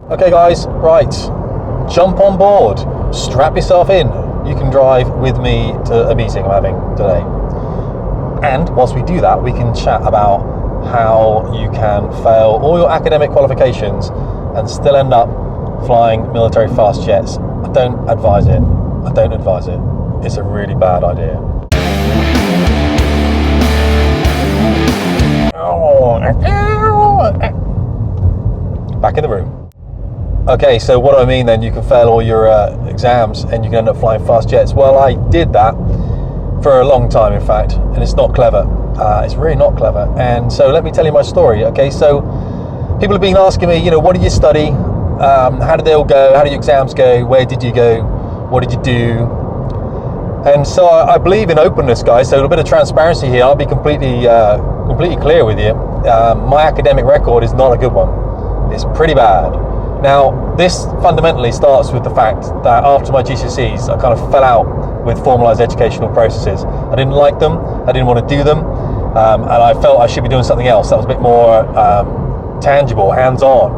Okay guys, right, jump on board, strap yourself in. You can drive with me to a meeting I'm having today. And whilst we do that, we can chat about how you can fail all your academic qualifications and still end up flying military fast jets. I don't advise it. It's a really bad idea. Back in the room. Okay, so what do I mean then? You can fail all your exams and you can end up flying fast jets. Well, I did that for a long time, in fact, and it's not clever. It's really not clever. And so let me tell you my story. Okay, so people have been asking me, what did you study? How did they all go? How did your exams go? Where did you go? What did you do? And so I believe in openness, guys. So a little bit of transparency here. I'll be completely clear with you. My academic record is not a good one. It's pretty bad. Now, this fundamentally starts with the fact that after my GCSEs, I kind of fell out with formalised educational processes. I didn't like them, I didn't want to do them, and I felt I should be doing something else that was a bit more tangible, hands-on,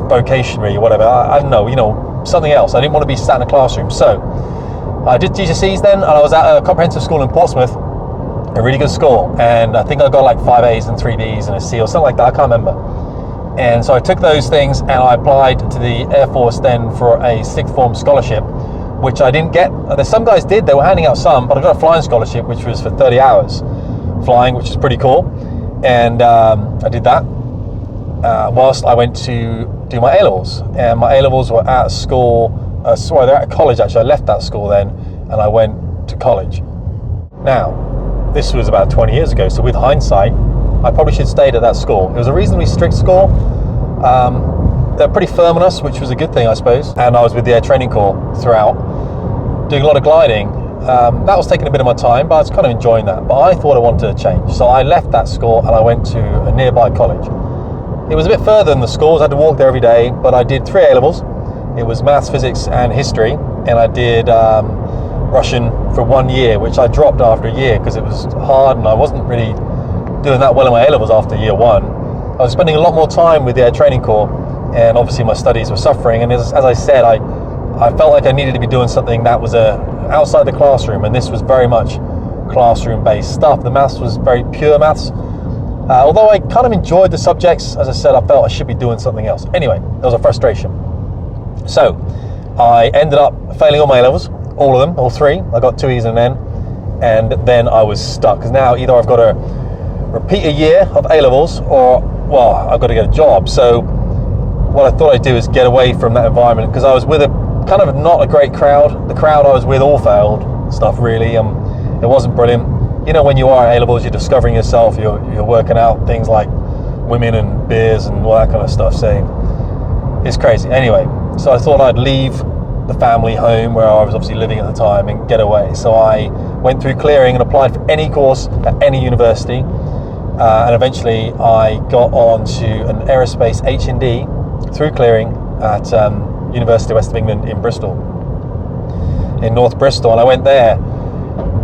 vocationary, whatever. I don't know, something else. I didn't want to be sat in a classroom. So I did GCSEs then, and I was at a comprehensive school in Portsmouth, a really good school, and I think I got like 5 A's and 3 B's and a C or something like that, I can't remember. And so I took those things and I applied to the Air Force then for a sixth form scholarship, which I didn't get. There's some guys did, they were handing out some, but I got a flying scholarship, which was for 30 hours flying, which is pretty cool. And I did that whilst I went to do my A-levels. And my A-levels were at school, they're at college actually. I left that school then and I went to college. Now, this was about 20 years ago, so with hindsight, I probably should have stayed at that school. It was a reasonably strict school. They're pretty firm on us, which was a good thing, I suppose. And I was with the Air Training Corps throughout, doing a lot of gliding. That was taking a bit of my time, but I was kind of enjoying that. But I thought I wanted to change. So I left that school and I went to a nearby college. It was a bit further than the schools. I had to walk there every day, but I did 3 A-levels. It was maths, physics, and history. And I did Russian for 1 year, which I dropped after a year because it was hard and I wasn't really doing that well in my A-levels after year 1. I was spending a lot more time with the Air Training Corps, and obviously my studies were suffering. And as I said, I felt like I needed to be doing something that was outside the classroom, and this was very much classroom-based stuff. The maths was very pure maths. Although I kind of enjoyed the subjects, as I said, I felt I should be doing something else. Anyway, there was a frustration. So I ended up failing all my A-levels, all of them, all 3. I got 2 E's and an N, and then I was stuck because now either I've got to repeat a year of A-levels or, well, I've got to get a job. So what I thought I'd do is get away from that environment because I was with a kind of not a great crowd. The crowd I was with all failed stuff, really. It wasn't brilliant. When you are at A-levels, you're discovering yourself, you're working out things like women and beers and all that kind of stuff. So it's crazy. Anyway, so I thought I'd leave the family home where I was obviously living at the time and get away. So I went through clearing and applied for any course at any university. And eventually I got on to an aerospace H&D through clearing at University of West of England in Bristol, in North Bristol, and I went there.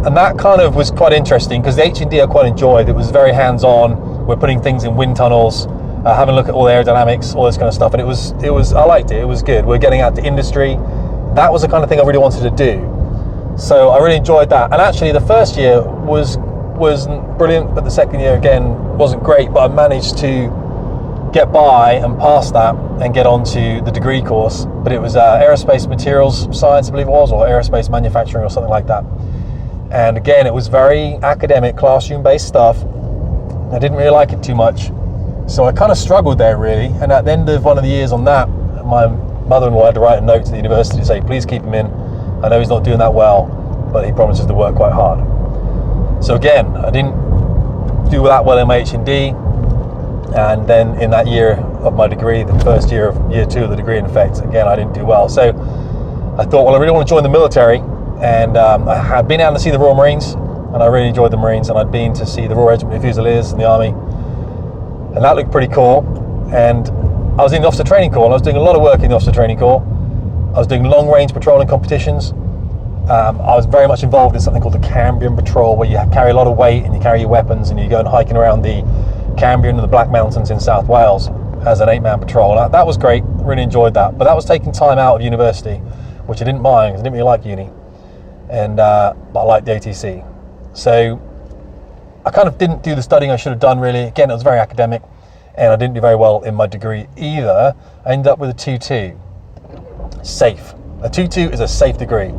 And that kind of was quite interesting because the H&D I quite enjoyed. It was very hands-on. We're putting things in wind tunnels, having a look at all the aerodynamics, all this kind of stuff. And it was I liked it. It was good. We're getting out to industry. That was the kind of thing I really wanted to do. So I really enjoyed that. And actually the first year wasn't brilliant, but the second year again wasn't great, but I managed to get by and pass that and get onto the degree course. But it was aerospace materials science, I believe it was, or aerospace manufacturing or something like that. And again, it was very academic, classroom based stuff. I didn't really like it too much, so I kind of struggled there really. And at the end of one of the years on that, my mother-in-law had to write a note to the university to say, please keep him in, I know he's not doing that well, but he promises to work quite hard. So again, I didn't do that well in my H&D, and then in that year of my degree, the first year of year 2 of the degree in effect, again I didn't do well. So I thought, well, I really want to join the military, and I had been out to see the Royal Marines, and I really enjoyed the Marines, and I'd been to see the Royal Regiment of Fusiliers in the Army, and that looked pretty cool. And I was in the Officer Training Corps, and I was doing a lot of work in the Officer Training Corps. I was doing long-range patrolling competitions. I was very much involved in something called the Cambrian Patrol, where you carry a lot of weight and you carry your weapons and you go and hiking around the Cambrian and the Black Mountains in South Wales. as an 8-man patrol. That was great, really enjoyed that. But that was taking time out of university, which I didn't mind because I didn't really like uni. But I liked the ATC. So I kind of didn't do the studying I should have done really. Again, it was very academic and I didn't do very well in my degree either. I ended up with a 2-2. Safe. A 2-2 is a safe degree.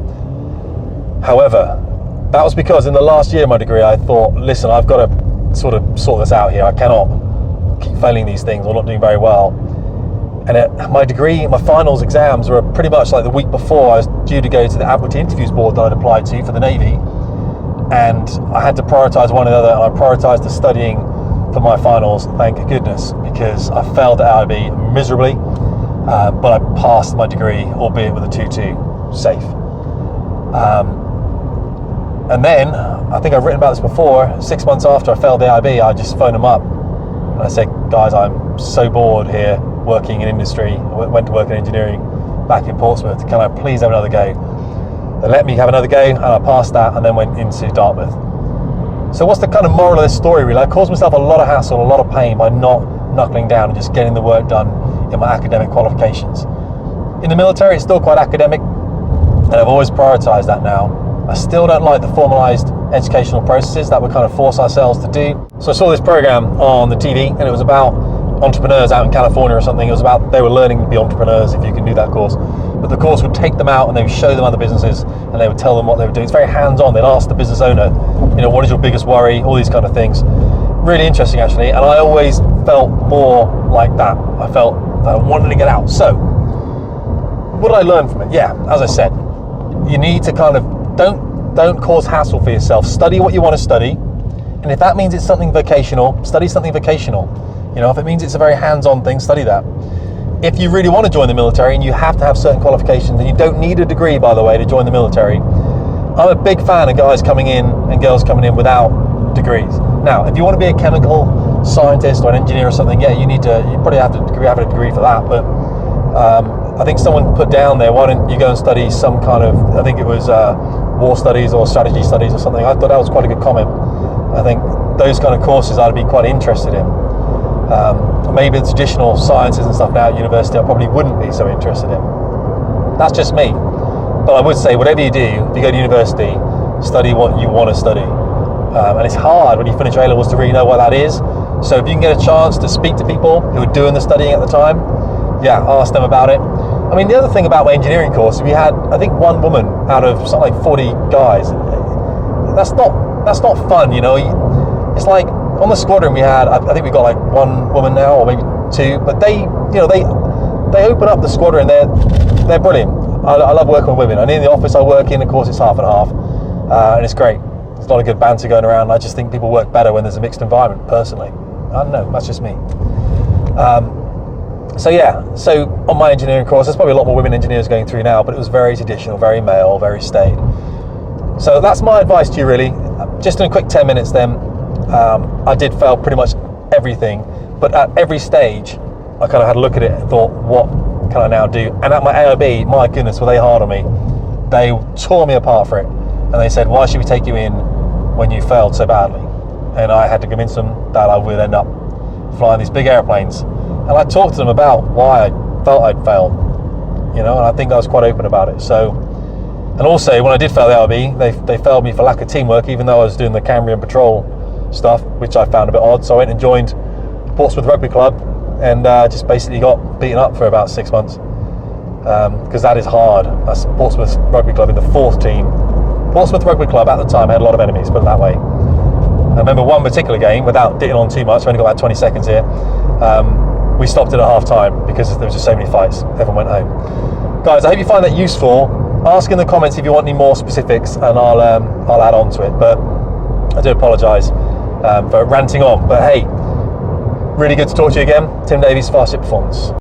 However, that was because in the last year of my degree, I thought, listen, I've got to sort this out here. I cannot keep failing these things or not doing very well. And my degree, my finals exams were pretty much like the week before I was due to go to the Admiralty Interviews Board that I'd applied to for the Navy. And I had to prioritise one or the other, and I prioritised the studying for my finals, thank goodness, because I failed at IB miserably, but I passed my degree, albeit with a 2-2, safe. And then, I think I've written about this before, 6 months after I failed the IB, I just phoned them up and I said, guys, I'm so bored here working in industry. I went to work in engineering back in Portsmouth. Can I please have another go? They let me have another go, and I passed that and then went into Dartmouth. So what's the kind of moral of this story really? I caused myself a lot of hassle, a lot of pain by not knuckling down and just getting the work done in my academic qualifications. In the military, it's still quite academic, and I've always prioritised that now. I still don't like the formalised educational processes that we kind of force ourselves to do. So I saw this program on the TV, and it was about entrepreneurs out in California or something. It was about, they were learning to be entrepreneurs, if you can do that course. But the course would take them out and they would show them other businesses and they would tell them what they were doing. It's very hands-on. They'd ask the business owner, what is your biggest worry? All these kind of things. Really interesting, actually. And I always felt more like that. I felt I wanted to get out. So, what did I learn from it? Yeah, as I said, you need to kind of, don't cause hassle for yourself. Study what you want to study. And if that means it's something vocational, study something vocational. If it means it's a very hands-on thing, study that. If you really want to join the military and you have to have certain qualifications, and you don't need a degree, by the way, to join the military, I'm a big fan of guys coming in and girls coming in without degrees. Now, if you want to be a chemical scientist or an engineer or something, yeah, you probably have a degree for that. But I think someone put down there, why don't you go and study some kind of, I think it was war studies or strategy studies or something. I thought that was quite a good comment. I think those kind of courses I'd be quite interested in. Maybe the traditional sciences and stuff now at university I probably wouldn't be so interested in. That's just me. But I would say whatever you do, if you go to university, study what you want to study. And it's hard when you finish A-levels to really know what that is. So if you can get a chance to speak to people who are doing the studying at the time, yeah, ask them about it. I mean, the other thing about my engineering course, we had, I think, one woman out of something like 40 guys. That's not fun, It's like, on the squadron we had, I think we got like one woman now, or maybe two, but they open up the squadron. They're brilliant. I love working with women. And in the office I work in, of course, it's half and half, and it's great. There's a lot of good banter going around. I just think people work better when there's a mixed environment, personally. I don't know, that's just me. So on my engineering course, there's probably a lot more women engineers going through now, but it was very traditional, very male, very staid. So that's my advice to you, really. Just in a quick 10 minutes then. I did fail pretty much everything, but at every stage I kind of had a look at it and thought, what can I now do? And at my AIB, my goodness, were they hard on me. They tore me apart for it, and they said, why should we take you in when you failed so badly? And I had to convince them that I would end up flying these big airplanes. And I talked to them about why I felt I'd failed, and I think I was quite open about it. So, and also when I did fail the AIB, they failed me for lack of teamwork, even though I was doing the Cambrian patrol stuff, which I found a bit odd. So I went and joined Portsmouth Rugby Club and just basically got beaten up for about 6 months, because that is hard. That's Portsmouth Rugby Club in the 4th team. Portsmouth Rugby Club at the time had a lot of enemies, put it that way. I remember one particular game, without getting on too much, I've only got about 20 seconds here, we stopped it at half time because there was just so many fights. Everyone went home. Guys, I hope you find that useful. Ask in the comments if you want any more specifics, and I'll add on to it. But I do apologise for ranting on, but hey, really good to talk to you again. Tim Davies, Fast Ship Performance.